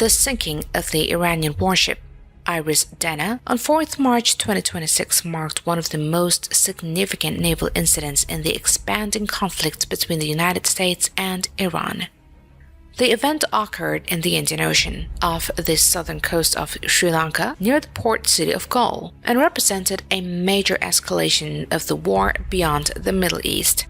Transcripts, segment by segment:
The sinking of the Iranian warship IRIS Dena on 4th March 2026 marked one of the most significant naval incidents in the expanding conflict between the United States and Iran. The event occurred in the Indian Ocean, off the southern coast of Sri Lanka, near the port city of Galle, and represented a major escalation of the war beyond the Middle East.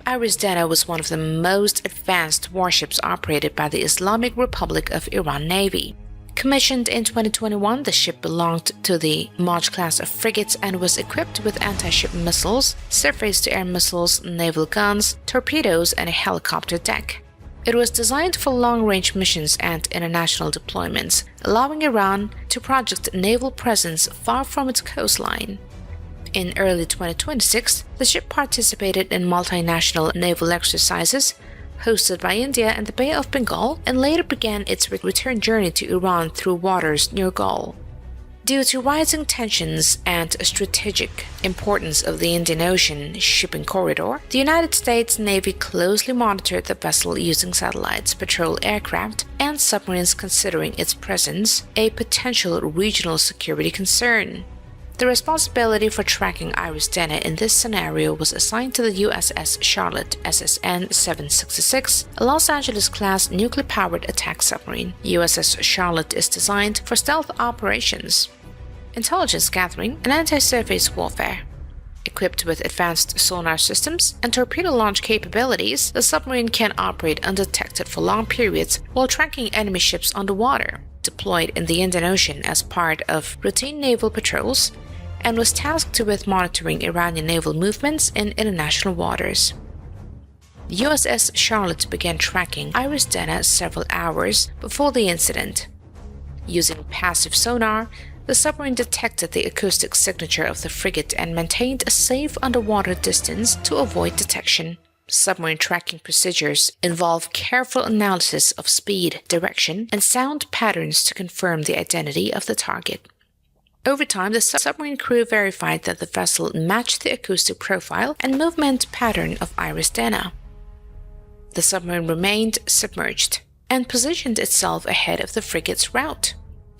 IRIS Dena was one of the most advanced warships operated by the Islamic Republic of Iran Navy. Commissioned in 2021, the ship belonged to the Moudge-class of frigates and was equipped with anti-ship missiles, surface-to-air missiles, naval guns, torpedoes, and a helicopter deck. It was designed for long-range missions and international deployments, allowing Iran to project naval presence far from its coastline. In early 2026, the ship participated in multinational naval exercises hosted by India and the Bay of Bengal, and later began its return journey to Iran through waters near Galle. Due to rising tensions and strategic importance of the Indian Ocean shipping corridor, the United States Navy closely monitored the vessel using satellites, patrol aircraft, and submarines, considering its presence a potential regional security concern. The responsibility for tracking IRIS Dena in this scenario was assigned to the USS Charlotte SSN-766, a Los Angeles-class nuclear-powered attack submarine. USS Charlotte is designed for stealth operations, intelligence gathering, and anti-surface warfare. Equipped with advanced sonar systems and torpedo launch capabilities, the submarine can operate undetected for long periods while tracking enemy ships underwater. Deployed in the Indian Ocean as part of routine naval patrols, and was tasked with monitoring Iranian naval movements in international waters. The USS Charlotte began tracking IRIS Dena several hours before the incident. Using passive sonar, the submarine detected the acoustic signature of the frigate and maintained a safe underwater distance to avoid detection. Submarine tracking procedures involve careful analysis of speed, direction, and sound patterns to confirm the identity of the target. Over time, the submarine crew verified that the vessel matched the acoustic profile and movement pattern of IRIS Dena. The submarine remained submerged and positioned itself ahead of the frigate's route,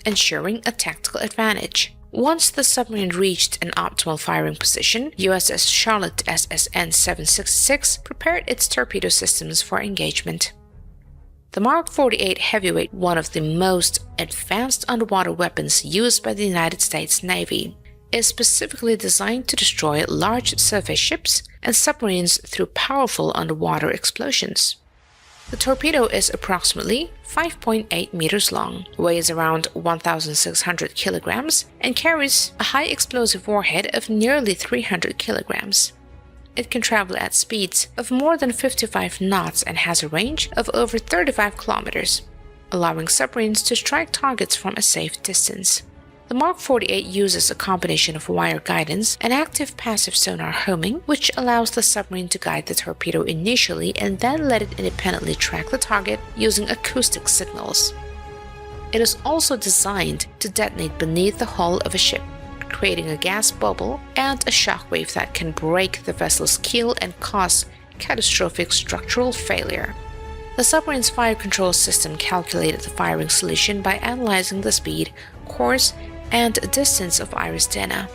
ensuring a tactical advantage. Once the submarine reached an optimal firing position, USS Charlotte SSN-766 prepared its torpedo systems for engagement. The Mark 48 Heavyweight, one of the most advanced underwater weapons used by the United States Navy, is specifically designed to destroy large surface ships and submarines through powerful underwater explosions. The torpedo is approximately 5.8 meters long, weighs around 1,600 kilograms, and carries a high explosive warhead of nearly 300 kilograms. It can travel at speeds of more than 55 knots and has a range of over 35 kilometers, allowing submarines to strike targets from a safe distance. The Mark 48 uses a combination of wire guidance and active passive sonar homing, which allows the submarine to guide the torpedo initially and then let it independently track the target using acoustic signals. It is also designed to detonate beneath the hull of a ship, creating a gas bubble and a shockwave that can break the vessel's keel and cause catastrophic structural failure. The submarine's fire control system calculated the firing solution by analyzing the speed, course, and distance of IRIS Dena.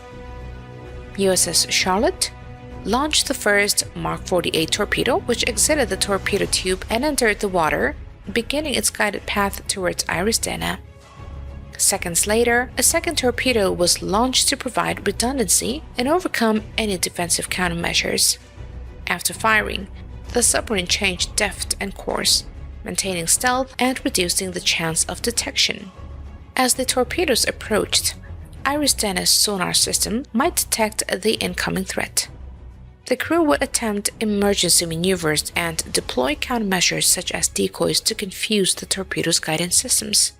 USS Charlotte launched the first Mark 48 torpedo, which exited the torpedo tube and entered the water, beginning its guided path towards IRIS Dena. Seconds later, a second torpedo was launched to provide redundancy and overcome any defensive countermeasures. After firing, the submarine changed depth and course, maintaining stealth and reducing the chance of detection. As the torpedoes approached, IRIS Dena's sonar system might detect the incoming threat. The crew would attempt emergency maneuvers and deploy countermeasures such as decoys to confuse the torpedo's guidance systems.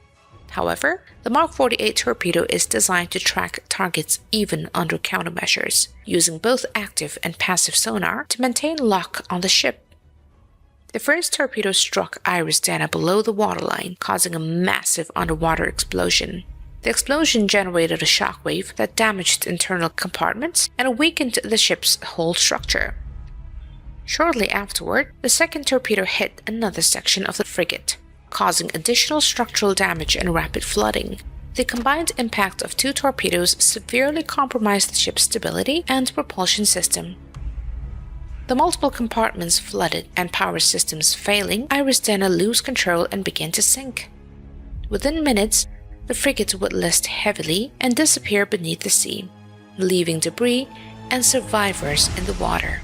However, the Mark 48 torpedo is designed to track targets even under countermeasures, using both active and passive sonar to maintain lock on the ship. The first torpedo struck IRIS Dena below the waterline, causing a massive underwater explosion. The explosion generated a shockwave that damaged internal compartments and weakened the ship's whole structure. Shortly afterward, the second torpedo hit another section of the frigate, causing additional structural damage and rapid flooding. The combined impact of two torpedoes severely compromised the ship's stability and propulsion system. The multiple compartments flooded and power systems failing, IRIS Dena lose control and began to sink. Within minutes, the frigate would list heavily and disappear beneath the sea, leaving debris and survivors in the water.